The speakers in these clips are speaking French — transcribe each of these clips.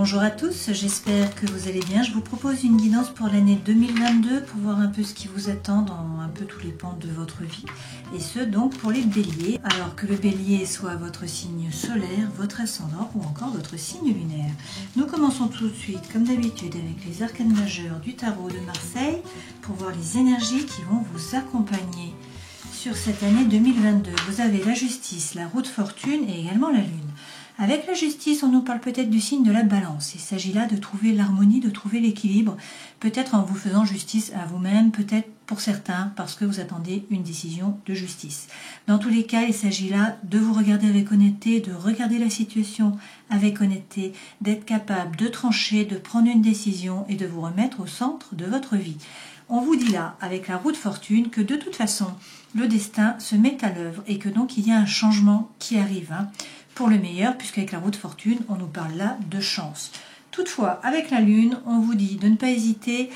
Bonjour à tous, j'espère que vous allez bien. Je vous propose une guidance pour l'année 2022 pour voir un peu ce qui vous attend dans un peu tous les pans de votre vie. Et ce donc pour les béliers, alors que le bélier soit votre signe solaire, votre ascendant ou encore votre signe lunaire. Nous commençons tout de suite comme d'habitude avec les arcanes majeurs du tarot de Marseille pour voir les énergies qui vont vous accompagner sur cette année 2022. Vous avez la justice, la roue de fortune et également la lune. Avec la justice, on nous parle peut-être du signe de la balance. Il s'agit là de trouver l'harmonie, de trouver l'équilibre, peut-être en vous faisant justice à vous-même, peut-être pour certains parce que vous attendez une décision de justice. Dans tous les cas, il s'agit là de vous regarder avec honnêteté, de regarder la situation avec honnêteté, d'être capable de trancher, de prendre une décision et de vous remettre au centre de votre vie. On vous dit là, avec la roue de fortune, que de toute façon, le destin se met à l'œuvre et que donc il y a un changement qui arrive, pour le meilleur, puisqu'avec la roue de fortune, on nous parle là de chance. Toutefois, avec la lune, on vous dit de ne pas hésiter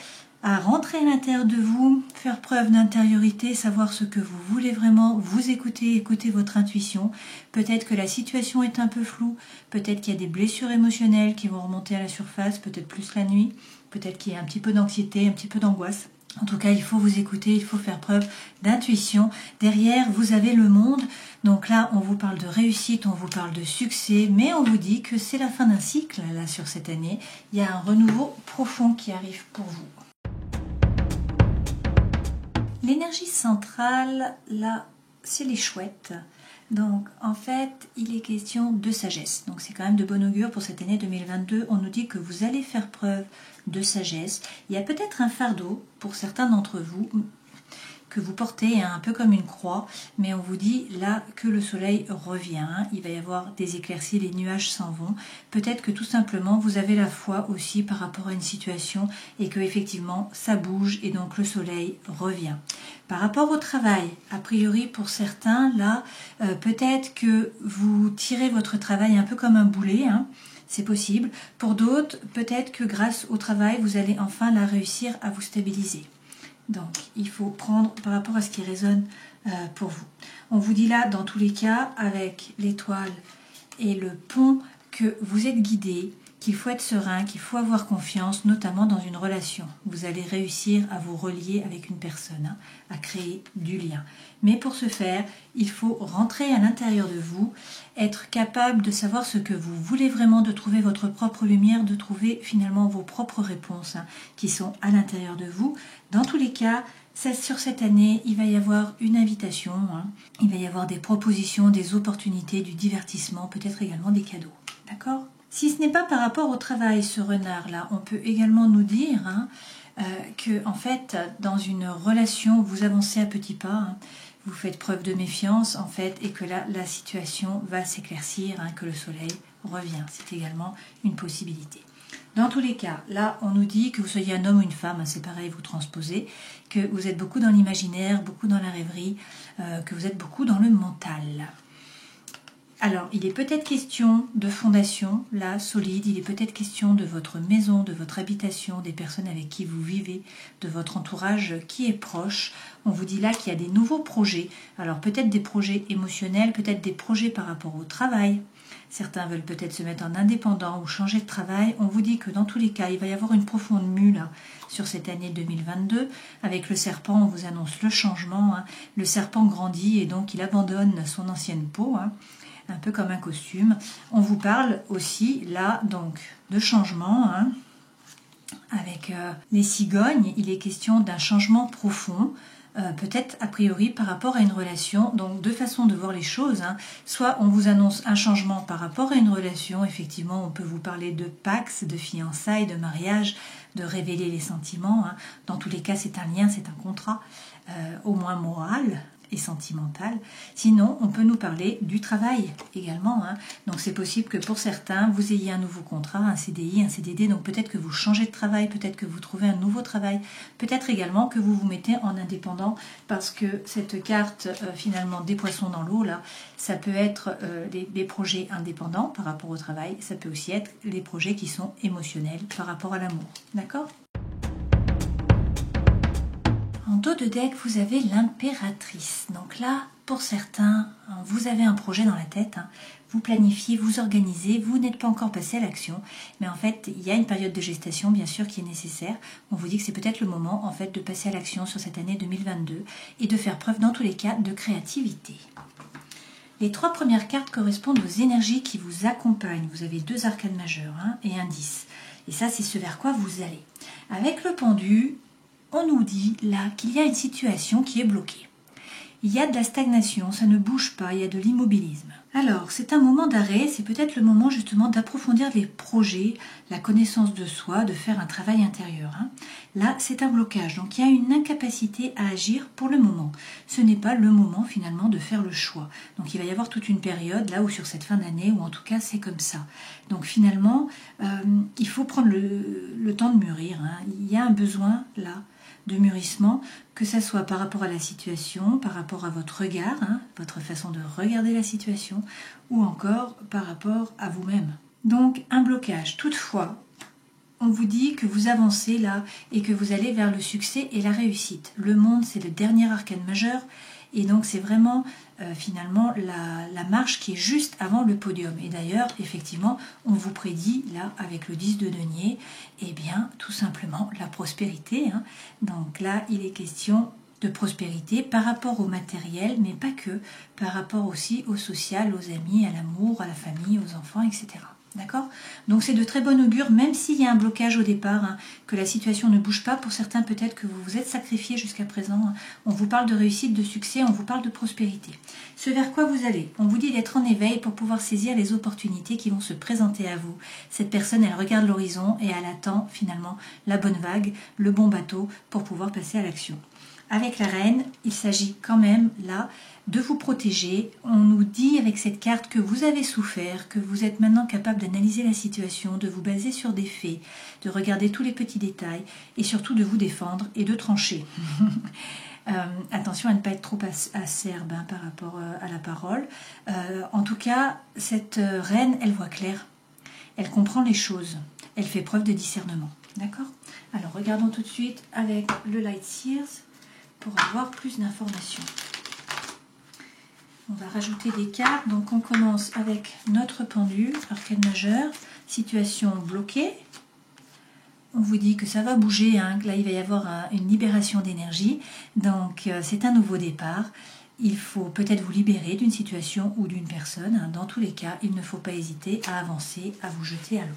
à rentrer à l'intérieur de vous, faire preuve d'intériorité, savoir ce que vous voulez vraiment, vous écouter votre intuition. Peut-être que la situation est un peu floue, peut-être qu'il y a des blessures émotionnelles qui vont remonter à la surface, peut-être plus la nuit, peut-être qu'il y a un petit peu d'anxiété, un petit peu d'angoisse. En tout cas, il faut vous écouter, il faut faire preuve d'intuition. Derrière, vous avez le monde. Donc là, on vous parle de réussite, on vous parle de succès, mais on vous dit que c'est la fin d'un cycle, là, sur cette année. Il y a un renouveau profond qui arrive pour vous. L'énergie centrale, là, c'est les chouettes. Donc, en fait, il est question de sagesse. Donc, c'est quand même de bon augure pour cette année 2022. On nous dit que vous allez faire preuve de sagesse. Il y a peut-être un fardeau pour certains d'entre vous que vous portez un peu comme une croix, mais on vous dit là que le soleil revient, il va y avoir des éclaircies, les nuages s'en vont. Peut-être que tout simplement vous avez la foi aussi par rapport à une situation et que effectivement ça bouge et donc le soleil revient. Par rapport au travail, a priori pour certains, là, peut-être que vous tirez votre travail un peu comme un boulet, c'est possible. Pour d'autres, peut-être que grâce au travail, vous allez enfin la réussir à vous stabiliser. Donc, il faut prendre par rapport à ce qui résonne pour vous. On vous dit là, dans tous les cas, avec l'étoile et le pont, que vous êtes guidé, qu'il faut être serein, qu'il faut avoir confiance, notamment dans une relation. Vous allez réussir à vous relier avec une personne, à créer du lien. Mais pour ce faire, il faut rentrer à l'intérieur de vous, être capable de savoir ce que vous voulez vraiment, de trouver votre propre lumière, de trouver finalement vos propres réponses qui sont à l'intérieur de vous. Dans tous les cas, sur cette année, il va y avoir une invitation, il va y avoir des propositions, des opportunités, du divertissement, peut-être également des cadeaux. D'accord ? Si ce n'est pas par rapport au travail, ce renard-là, on peut également nous dire que, en fait, dans une relation, vous avancez à petits pas, vous faites preuve de méfiance, en fait, et que là, la situation va s'éclaircir, que le soleil revient. C'est également une possibilité. Dans tous les cas, là, on nous dit que vous soyez un homme ou une femme, c'est pareil, vous transposez, que vous êtes beaucoup dans l'imaginaire, beaucoup dans la rêverie, que vous êtes beaucoup dans le mental. Alors, il est peut-être question de fondation, là, solide, il est peut-être question de votre maison, de votre habitation, des personnes avec qui vous vivez, de votre entourage qui est proche. On vous dit là qu'il y a des nouveaux projets. Alors, peut-être des projets émotionnels, peut-être des projets par rapport au travail. Certains veulent peut-être se mettre en indépendant ou changer de travail. On vous dit que dans tous les cas, il va y avoir une profonde mue là, sur cette année 2022. Avec le serpent, on vous annonce le changement. Le serpent grandit et donc il abandonne son ancienne peau. Un peu comme un costume. On vous parle aussi là donc de changement. Avec les cigognes, il est question d'un changement profond, peut-être a priori par rapport à une relation. Donc deux façons de voir les choses. Soit on vous annonce un changement par rapport à une relation, effectivement on peut vous parler de pax, de fiançailles, de mariage, de révéler les sentiments. Dans tous les cas c'est un lien, c'est un contrat, au moins moral et sentimental. Sinon, on peut nous parler du travail également. Donc c'est possible que pour certains, vous ayez un nouveau contrat, un CDI, un CDD, donc peut-être que vous changez de travail, peut-être que vous trouvez un nouveau travail, peut-être également que vous vous mettez en indépendant parce que cette carte finalement des poissons dans l'eau, là, ça peut être des projets indépendants par rapport au travail, ça peut aussi être les projets qui sont émotionnels par rapport à l'amour. D'accord ? En dos de deck, vous avez l'impératrice. Donc là, pour certains, vous avez un projet dans la tête, hein. Vous planifiez, vous organisez, vous n'êtes pas encore passé à l'action, mais en fait, il y a une période de gestation, bien sûr, qui est nécessaire. On vous dit que c'est peut-être le moment, en fait, de passer à l'action sur cette année 2022 et de faire preuve, dans tous les cas, de créativité. Les 3 premières cartes correspondent aux énergies qui vous accompagnent. Vous avez 2 arcanes majeures hein, et un 10. Et ça, c'est ce vers quoi vous allez. Avec le pendu, on nous dit là qu'il y a une situation qui est bloquée. Il y a de la stagnation, ça ne bouge pas, il y a de l'immobilisme. Alors, c'est un moment d'arrêt, c'est peut-être le moment justement d'approfondir les projets, la connaissance de soi, de faire un travail intérieur. Hein. Là, c'est un blocage, donc il y a une incapacité à agir pour le moment. Ce n'est pas le moment finalement de faire le choix. Donc il va y avoir toute une période là où sur cette fin d'année, ou en tout cas c'est comme ça. Donc finalement, il faut prendre le temps de mûrir. Hein. Il y a un besoin là de mûrissement, que ça soit par rapport à la situation, par rapport à votre regard, hein, votre façon de regarder la situation, ou encore par rapport à vous-même. Donc un blocage. Toutefois, on vous dit que vous avancez là et que vous allez vers le succès et la réussite. Le monde, c'est le dernier arcane majeur, et donc c'est vraiment finalement la marche qui est juste avant le podium. Et d'ailleurs, effectivement, on vous prédit là avec le 10 de denier, eh bien tout simplement la prospérité. Hein. Donc là, il est question de prospérité par rapport au matériel, mais pas que, par rapport aussi au social, aux amis, à l'amour, à la famille, aux enfants, etc. D'accord? Donc c'est de très bon augure, même s'il y a un blocage au départ, hein, que la situation ne bouge pas. Pour certains, peut-être que vous vous êtes sacrifiés jusqu'à présent. Hein. On vous parle de réussite, de succès, on vous parle de prospérité. Ce vers quoi vous allez? On vous dit d'être en éveil pour pouvoir saisir les opportunités qui vont se présenter à vous. Cette personne, elle regarde l'horizon et elle attend finalement la bonne vague, le bon bateau pour pouvoir passer à l'action. Avec la reine, il s'agit quand même là de vous protéger. On nous dit avec cette carte que vous avez souffert, que vous êtes maintenant capable d'analyser la situation, de vous baser sur des faits, de regarder tous les petits détails et surtout de vous défendre et de trancher. Attention à ne pas être trop acerbe hein, par rapport à la parole. En tout cas, cette reine, elle voit clair, elle comprend les choses, elle fait preuve de discernement. D'accord? Alors regardons tout de suite avec le Light Seers pour avoir plus d'informations. On va rajouter des cartes, donc on commence avec notre pendu, arcane majeur, situation bloquée. On vous dit que ça va bouger, hein, que là il va y avoir une libération d'énergie, donc c'est un nouveau départ. Il faut peut-être vous libérer d'une situation ou d'une personne. Hein. Dans tous les cas, il ne faut pas hésiter à avancer, à vous jeter à l'eau.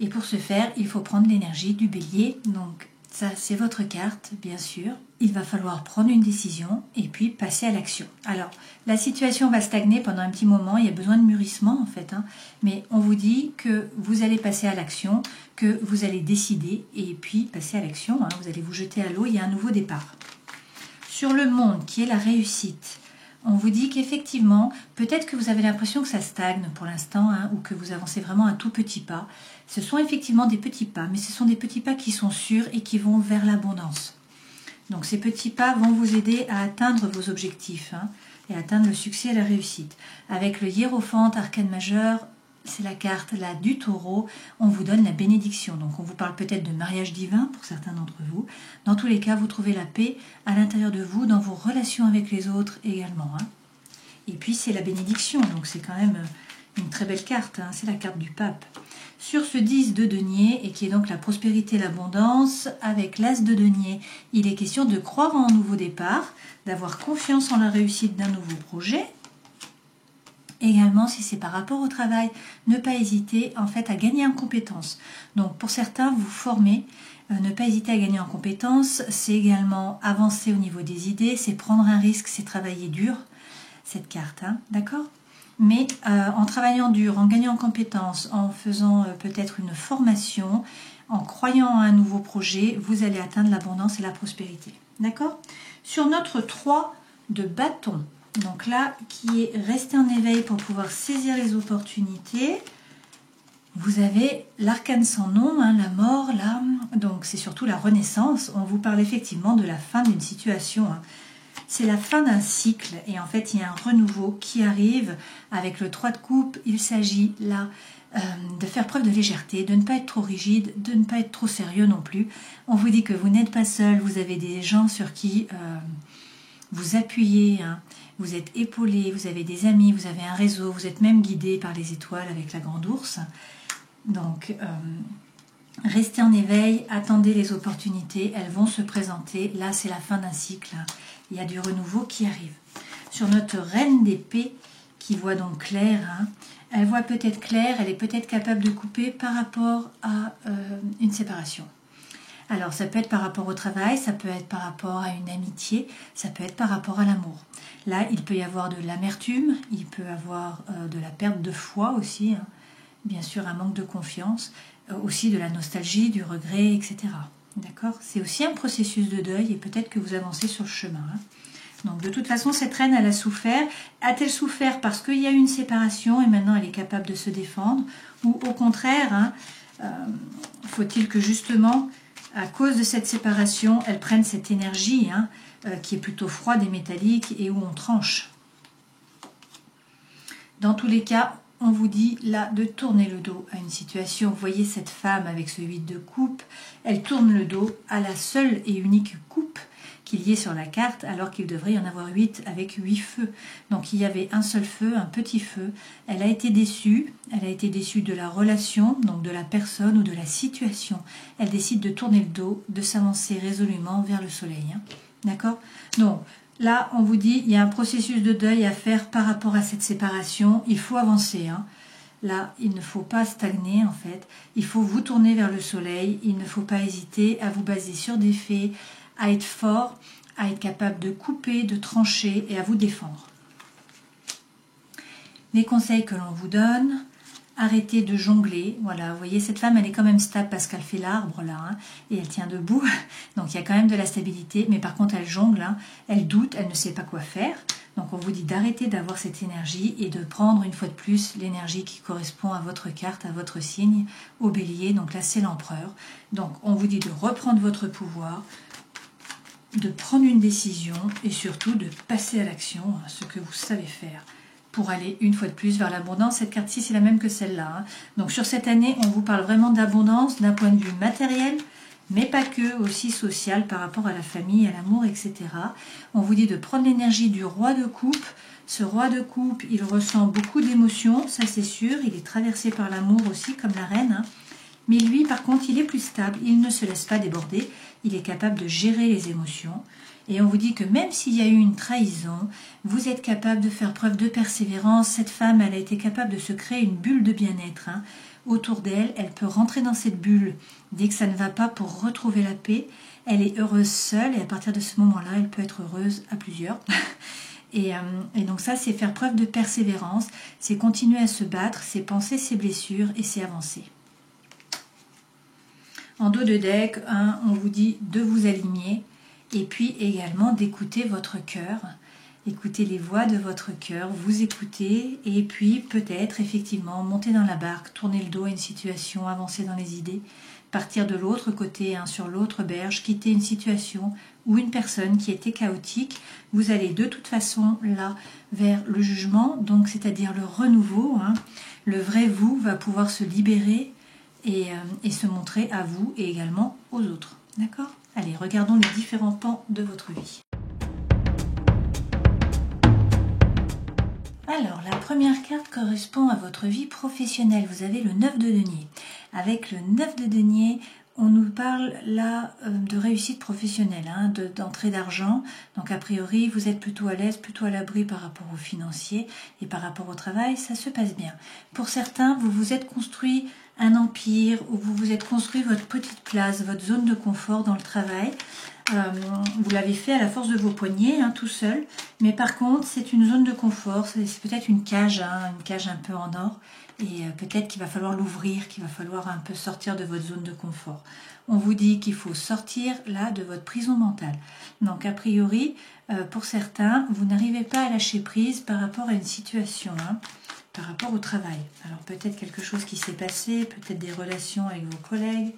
Et pour ce faire, il faut prendre l'énergie du bélier. Donc ça, c'est votre carte, bien sûr. Il va falloir prendre une décision et puis passer à l'action. Alors, la situation va stagner pendant un petit moment. Il y a besoin de mûrissement, en fait. Hein. Mais on vous dit que vous allez passer à l'action, que vous allez décider et puis passer à l'action. Hein. Vous allez vous jeter à l'eau. Il y a un nouveau départ. Sur le monde, qui est la réussite, on vous dit qu'effectivement, peut-être que vous avez l'impression que ça stagne pour l'instant, hein, ou que vous avancez vraiment un tout petit pas. Ce sont effectivement des petits pas, mais ce sont des petits pas qui sont sûrs et qui vont vers l'abondance. Donc ces petits pas vont vous aider à atteindre vos objectifs hein, et à atteindre le succès et la réussite. Avec le hiérophante, arcane majeur, c'est la carte là du taureau, on vous donne la bénédiction. Donc on vous parle peut-être de mariage divin pour certains d'entre vous. Dans tous les cas, vous trouvez la paix à l'intérieur de vous, dans vos relations avec les autres également. Hein. Et puis c'est la bénédiction, donc c'est quand même une très belle carte, hein, c'est la carte du pape. Sur ce 10 de denier, et qui est donc la prospérité et l'abondance, avec l'as de denier, il est question de croire en un nouveau départ, d'avoir confiance en la réussite d'un nouveau projet. Également, si c'est par rapport au travail, ne pas hésiter en fait à gagner en compétences. Donc pour certains, vous formez, ne pas hésiter à gagner en compétences, c'est également avancer au niveau des idées, c'est prendre un risque, c'est travailler dur, cette carte, hein, d'accord ? Mais en travaillant dur, en gagnant en compétences, en faisant peut-être une formation, en croyant à un nouveau projet, vous allez atteindre l'abondance et la prospérité. D'accord? Sur notre 3 de bâton, donc là, qui est rester en éveil pour pouvoir saisir les opportunités, vous avez l'arcane sans nom, hein, la mort, l'âme, donc c'est surtout la renaissance. On vous parle effectivement de la fin d'une situation, hein. C'est la fin d'un cycle et en fait il y a un renouveau qui arrive avec le 3 de coupe. Il s'agit là de faire preuve de légèreté, de ne pas être trop rigide, de ne pas être trop sérieux non plus. On vous dit que vous n'êtes pas seul, vous avez des gens sur qui vous appuyez, hein. Vous êtes épaulé, vous avez des amis, vous avez un réseau, vous êtes même guidé par les étoiles avec la grande ours. Donc, restez en éveil, attendez les opportunités, elles vont se présenter. Là, c'est la fin d'un cycle, hein. Il y a du renouveau qui arrive. Sur notre reine d'épée, qui voit donc clair, hein, elle voit peut-être clair, elle est peut-être capable de couper par rapport à une séparation. Alors, ça peut être par rapport au travail, ça peut être par rapport à une amitié, ça peut être par rapport à l'amour. Là, il peut y avoir de l'amertume, il peut y avoir de la perte de foi aussi, hein. Bien sûr un manque de confiance, aussi de la nostalgie, du regret, etc. D'accord? C'est aussi un processus de deuil et peut-être que vous avancez sur le chemin, hein. Donc de toute façon, cette reine, elle a souffert. A-t-elle souffert parce qu'il y a eu une séparation et maintenant elle est capable de se défendre? Ou au contraire, hein, faut-il que justement, à cause de cette séparation, elle prenne cette énergie, hein, qui est plutôt froide et métallique et où on tranche? Dans tous les cas, on vous dit là de tourner le dos à une situation. Vous voyez cette femme avec ce 8 de coupe, elle tourne le dos à la seule et unique coupe qu'il y ait sur la carte, alors qu'il devrait y en avoir 8 avec 8 feux. Donc il y avait un seul feu, un petit feu. Elle a été déçue de la relation, donc de la personne ou de la situation. Elle décide de tourner le dos, de s'avancer résolument vers le soleil, hein. D'accord? Donc là, on vous dit, il y a un processus de deuil à faire par rapport à cette séparation. Il faut avancer, hein. Là, il ne faut pas stagner en fait. Il faut vous tourner vers le soleil. Il ne faut pas hésiter à vous baser sur des faits, à être fort, à être capable de couper, de trancher et à vous défendre. Les conseils que l'on vous donne: arrêtez de jongler. Voilà, vous voyez, cette femme, elle est quand même stable parce qu'elle fait l'arbre là, hein, et elle tient debout. Donc il y a quand même de la stabilité, mais par contre elle jongle, hein, elle doute, elle ne sait pas quoi faire. Donc on vous dit d'arrêter d'avoir cette énergie et de prendre une fois de plus l'énergie qui correspond à votre carte, à votre signe, au bélier. Donc là c'est l'empereur. Donc on vous dit de reprendre votre pouvoir, de prendre une décision et surtout de passer à l'action, hein, ce que vous savez faire, pour aller une fois de plus vers l'abondance. Cette carte-ci, c'est la même que celle-là, hein. Donc sur cette année, on vous parle vraiment d'abondance d'un point de vue matériel, mais pas que, aussi social par rapport à la famille, à l'amour, etc. On vous dit de prendre l'énergie du roi de coupe. Ce roi de coupe, il ressent beaucoup d'émotions, ça c'est sûr. Il est traversé par l'amour aussi, comme la reine, hein. Mais lui, par contre, il est plus stable, il ne se laisse pas déborder, il est capable de gérer les émotions. Et on vous dit que même s'il y a eu une trahison, vous êtes capable de faire preuve de persévérance. Cette femme, elle a été capable de se créer une bulle de bien-être, hein. Autour d'elle, elle peut rentrer dans cette bulle dès que ça ne va pas pour retrouver la paix. Elle est heureuse seule et à partir de ce moment-là, elle peut être heureuse à plusieurs. Et donc ça, c'est faire preuve de persévérance, c'est continuer à se battre, c'est penser ses blessures et c'est avancer. En dos de deck, hein, on vous dit de vous aligner et puis également d'écouter votre cœur. Écoutez les voix de votre cœur, vous écoutez et puis peut-être effectivement monter dans la barque, tourner le dos à une situation, avancer dans les idées, partir de l'autre côté, hein, sur l'autre berge, quitter une situation ou une personne qui était chaotique. Vous allez de toute façon là vers le jugement, donc c'est-à-dire le renouveau, hein. Le vrai vous va pouvoir se libérer et se montrer à vous et également aux autres. D'accord? Allez, regardons les différents pans de votre vie. Alors, la première carte correspond à votre vie professionnelle. Vous avez le 9 de denier. Avec le 9 de denier, on nous parle là de réussite professionnelle, hein, d'entrée d'argent. Donc a priori, vous êtes plutôt à l'aise, plutôt à l'abri par rapport au financier et par rapport au travail, ça se passe bien. Pour certains, vous vous êtes construit un empire ou vous vous êtes construit votre petite place, votre zone de confort dans le travail. Vous l'avez fait à la force de vos poignets, hein, tout seul. Mais par contre, c'est une zone de confort, c'est peut-être une cage un peu en or. Et peut-être qu'il va falloir l'ouvrir, qu'il va falloir un peu sortir de votre zone de confort. On vous dit qu'il faut sortir là de votre prison mentale. Donc a priori, pour certains, vous n'arrivez pas à lâcher prise par rapport à une situation, hein, par rapport au travail. Alors peut-être quelque chose qui s'est passé, peut-être des relations avec vos collègues.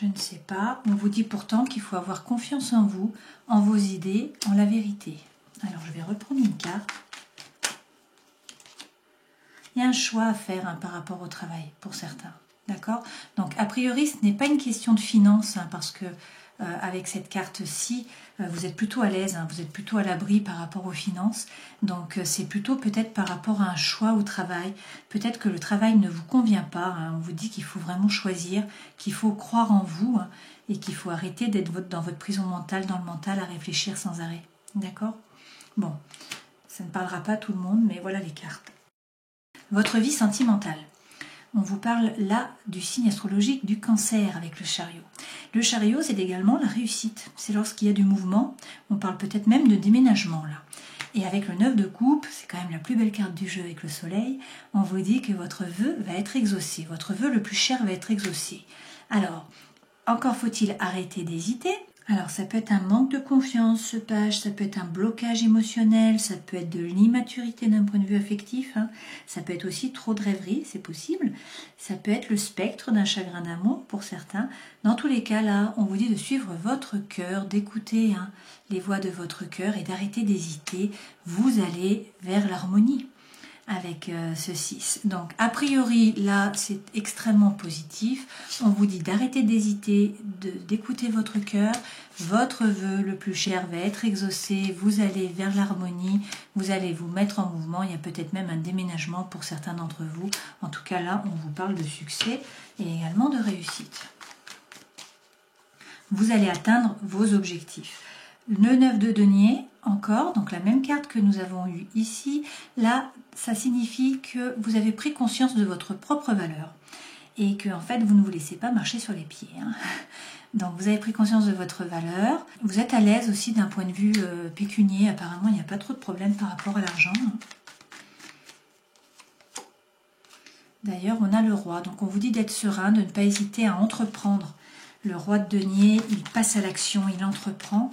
Je ne sais pas. On vous dit pourtant qu'il faut avoir confiance en vous, en vos idées, en la vérité. Alors je vais reprendre une carte. Il y a un choix à faire par rapport au travail pour certains. D'accord? Donc, a priori, ce n'est pas une question de finances, parce que avec cette carte-ci, vous êtes plutôt à l'aise, vous êtes plutôt à l'abri par rapport aux finances. Donc, c'est plutôt peut-être par rapport à un choix au travail. Peut-être que le travail ne vous convient pas. On vous dit qu'il faut vraiment choisir, qu'il faut croire en vous et qu'il faut arrêter d'être dans votre prison mentale, dans le mental, à réfléchir sans arrêt. D'accord? Bon, ça ne parlera pas à tout le monde, mais voilà les cartes. Votre vie sentimentale. On vous parle là du signe astrologique du Cancer avec le chariot. Le chariot, c'est également la réussite. C'est lorsqu'il y a du mouvement. On parle peut-être même de déménagement là. Et avec le 9 de coupe, c'est quand même la plus belle carte du jeu avec le soleil, on vous dit que votre vœu va être exaucé. Votre vœu le plus cher va être exaucé. Alors, encore faut-il arrêter d'hésiter. Alors, ça peut être un manque de confiance, ce page, ça peut être un blocage émotionnel, ça peut être de l'immaturité d'un point de vue affectif, ça peut être aussi trop de rêverie, c'est possible, ça peut être le spectre d'un chagrin d'amour pour certains. Dans tous les cas, là, on vous dit de suivre votre cœur, d'écouter les voix de votre cœur et d'arrêter d'hésiter. Vous allez vers l'harmonie avec ce 6. Donc, a priori, là, c'est extrêmement positif. On vous dit d'arrêter d'hésiter, d'écouter votre cœur. Votre vœu le plus cher va être exaucé. Vous allez vers l'harmonie. Vous allez vous mettre en mouvement. Il y a peut-être même un déménagement pour certains d'entre vous. En tout cas, là, on vous parle de succès et également de réussite. Vous allez atteindre vos objectifs. Le 9 de denier, encore, donc la même carte que nous avons eue ici, là, ça signifie que vous avez pris conscience de votre propre valeur et que en fait, vous ne vous laissez pas marcher sur les pieds. Donc, vous avez pris conscience de votre valeur. Vous êtes à l'aise aussi d'un point de vue pécunier. Apparemment, il n'y a pas trop de problèmes par rapport à l'argent. D'ailleurs, on a le roi. Donc, on vous dit d'être serein, de ne pas hésiter à entreprendre. Le roi de denier, il passe à l'action, il entreprend.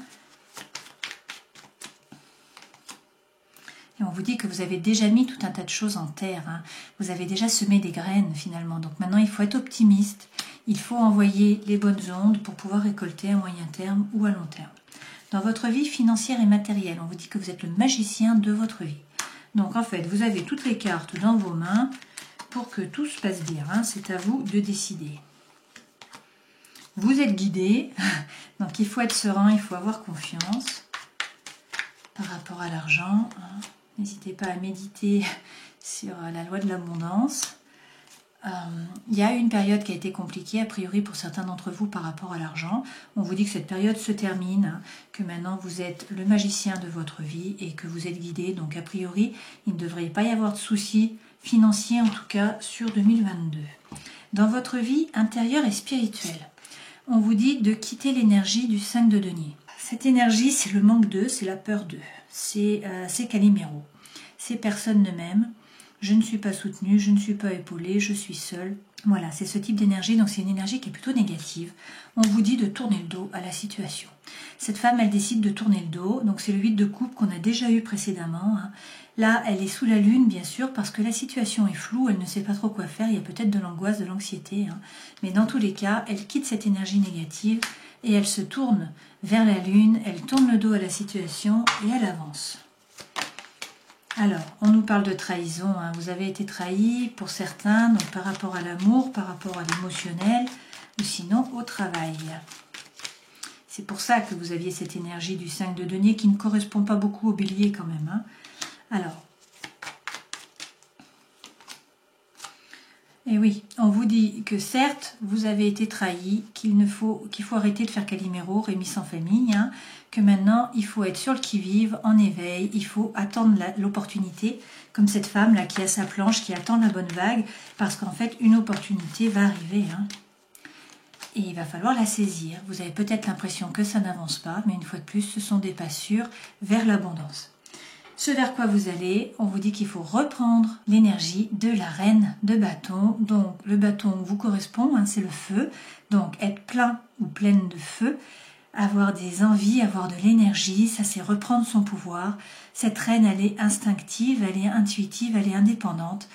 Et on vous dit que vous avez déjà mis tout un tas de choses en terre. Vous avez déjà semé des graines finalement. Donc maintenant, il faut être optimiste. Il faut envoyer les bonnes ondes pour pouvoir récolter à moyen terme ou à long terme. Dans votre vie financière et matérielle, on vous dit que vous êtes le magicien de votre vie. Donc en fait, vous avez toutes les cartes dans vos mains pour que tout se passe bien. C'est à vous de décider. Vous êtes guidé. Donc il faut être serein, il faut avoir confiance par rapport à l'argent. N'hésitez pas à méditer sur la loi de l'abondance. Il y a une période qui a été compliquée, a priori pour certains d'entre vous par rapport à l'argent. On vous dit que cette période se termine, que maintenant vous êtes le magicien de votre vie et que vous êtes guidé. Donc a priori, il ne devrait pas y avoir de soucis financiers, en tout cas sur 2022. Dans votre vie intérieure et spirituelle, on vous dit de quitter l'énergie du 5 de denier. Cette énergie, c'est le manque d'eux, c'est la peur d'eux. C'est Calimero. Ces personnes ne m'aiment, je ne suis pas soutenue, je ne suis pas épaulée, je suis seule. Voilà, c'est ce type d'énergie, donc c'est une énergie qui est plutôt négative. On vous dit de tourner le dos à la situation. Cette femme, elle décide de tourner le dos, donc c'est le 8 de coupe qu'on a déjà eu précédemment. Là, elle est sous la lune, bien sûr, parce que la situation est floue, elle ne sait pas trop quoi faire, il y a peut-être de l'angoisse, de l'anxiété. Mais dans tous les cas, elle quitte cette énergie négative et elle se tourne vers la lune, elle tourne le dos à la situation et elle avance. Alors, on nous parle de trahison, vous avez été trahi pour certains, donc par rapport à l'amour, par rapport à l'émotionnel, ou sinon au travail. C'est pour ça que vous aviez cette énergie du 5 de denier qui ne correspond pas beaucoup au bélier quand même. Alors, et oui, on vous dit que certes, vous avez été trahi, qu'il faut arrêter de faire Calimero, Rémi sans famille, que maintenant, il faut être sur le qui-vive, en éveil, il faut attendre l'opportunité, comme cette femme-là qui a sa planche, qui attend la bonne vague, parce qu'en fait, une opportunité va arriver. Et il va falloir la saisir. Vous avez peut-être l'impression que ça n'avance pas, mais une fois de plus, ce sont des pas sûrs vers l'abondance. Ce vers quoi vous allez, on vous dit qu'il faut reprendre l'énergie de la reine de bâton. Donc le bâton vous correspond, c'est le feu. Donc être plein ou pleine de feu, avoir des envies, avoir de l'énergie, ça c'est reprendre son pouvoir. Cette reine, elle est instinctive, elle est intuitive, elle est indépendante.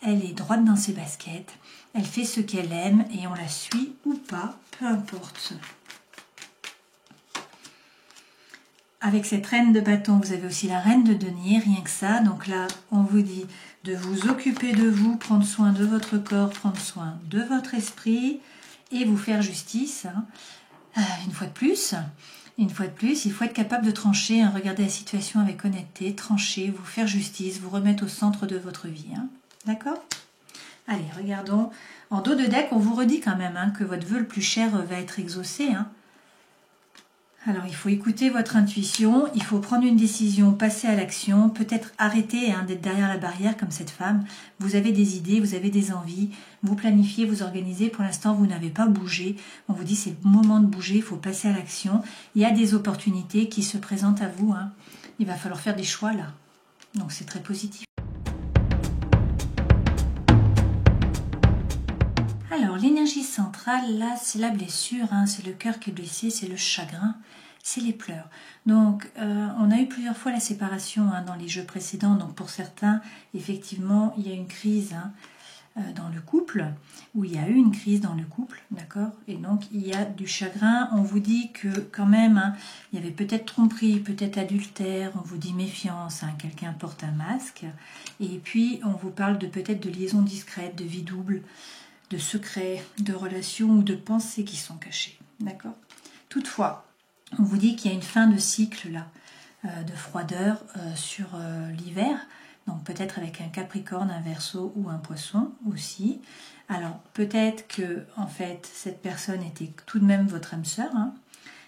Elle est droite dans ses baskets. Elle fait ce qu'elle aime et on la suit ou pas, peu importe. avec cette reine de bâton, vous avez aussi la reine de denier, rien que ça. Donc là, on vous dit de vous occuper de vous, prendre soin de votre corps, prendre soin de votre esprit et vous faire justice. Une fois de plus, il faut être capable de trancher, regarder la situation avec honnêteté, trancher, vous faire justice, vous remettre au centre de votre vie. D'accord ? Allez, regardons. En dos de deck, on vous redit quand même que votre vœu le plus cher va être exaucé. Alors, il faut écouter votre intuition, il faut prendre une décision, passer à l'action, peut-être arrêter d'être derrière la barrière comme cette femme. Vous avez des idées, vous avez des envies, vous planifiez, vous organisez. Pour l'instant, vous n'avez pas bougé. On vous dit c'est le moment de bouger, il faut passer à l'action. Il y a des opportunités qui se présentent à vous. Il va falloir faire des choix là. Donc, c'est très positif. Alors, l'énergie centrale, là, c'est la blessure, c'est le cœur qui est blessé, c'est le chagrin, c'est les pleurs. Donc, on a eu plusieurs fois la séparation dans les jeux précédents. Donc, pour certains, effectivement, il y a une crise dans le couple, ou il y a eu une crise dans le couple, d'accord? Et donc, il y a du chagrin. On vous dit que, quand même, il y avait peut-être tromperie, peut-être adultère. On vous dit méfiance, quelqu'un porte un masque. Et puis, on vous parle de peut-être de liaison discrète, de vie double, de secrets, de relations ou de pensées qui sont cachées. D'accord ? Toutefois, on vous dit qu'il y a une fin de cycle là, de froideur sur l'hiver. Donc peut-être avec un Capricorne, un Verseau ou un Poisson aussi. Alors peut-être que en fait cette personne était tout de même votre âme sœur.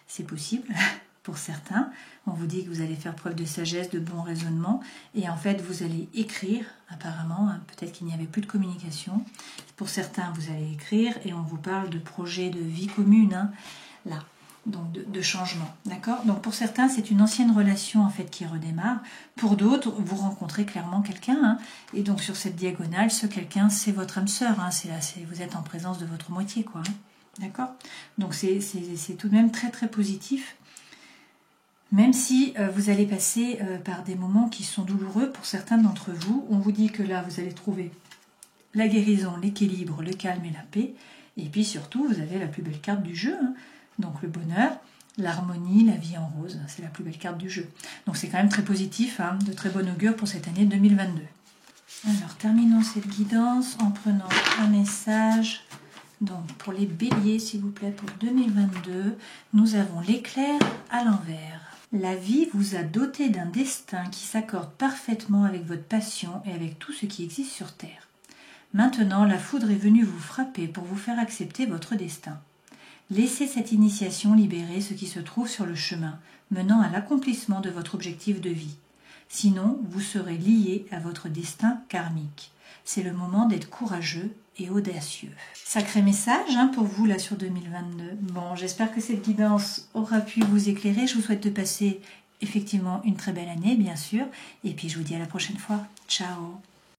C'est possible. Pour certains, on vous dit que vous allez faire preuve de sagesse, de bon raisonnement, et en fait vous allez écrire, apparemment, peut-être qu'il n'y avait plus de communication. Pour certains, vous allez écrire, et on vous parle de projets de vie commune, là, donc de changement, d'accord? Donc pour certains, c'est une ancienne relation en fait qui redémarre. Pour d'autres, vous rencontrez clairement quelqu'un, et donc sur cette diagonale, ce quelqu'un, c'est votre âme sœur, vous êtes en présence de votre moitié, quoi, d'accord? Donc c'est tout de même très très positif. Même si vous allez passer par des moments qui sont douloureux pour certains d'entre vous, on vous dit que là, vous allez trouver la guérison, l'équilibre, le calme et la paix. Et puis surtout, vous avez la plus belle carte du jeu. Donc le bonheur, l'harmonie, la vie en rose. C'est la plus belle carte du jeu. Donc c'est quand même très positif, de très bon augure pour cette année 2022. Alors, terminons cette guidance en prenant un message. Donc pour les béliers, s'il vous plaît, pour 2022, nous avons l'éclair à l'envers. La vie vous a doté d'un destin qui s'accorde parfaitement avec votre passion et avec tout ce qui existe sur Terre. Maintenant, la foudre est venue vous frapper pour vous faire accepter votre destin. Laissez cette initiation libérer ce qui se trouve sur le chemin, menant à l'accomplissement de votre objectif de vie. Sinon, vous serez lié à votre destin karmique. C'est le moment d'être courageux et audacieux. Sacré message pour vous là sur 2022. Bon, j'espère que cette guidance aura pu vous éclairer. Je vous souhaite de passer effectivement une très belle année, bien sûr. Et puis je vous dis à la prochaine fois. Ciao!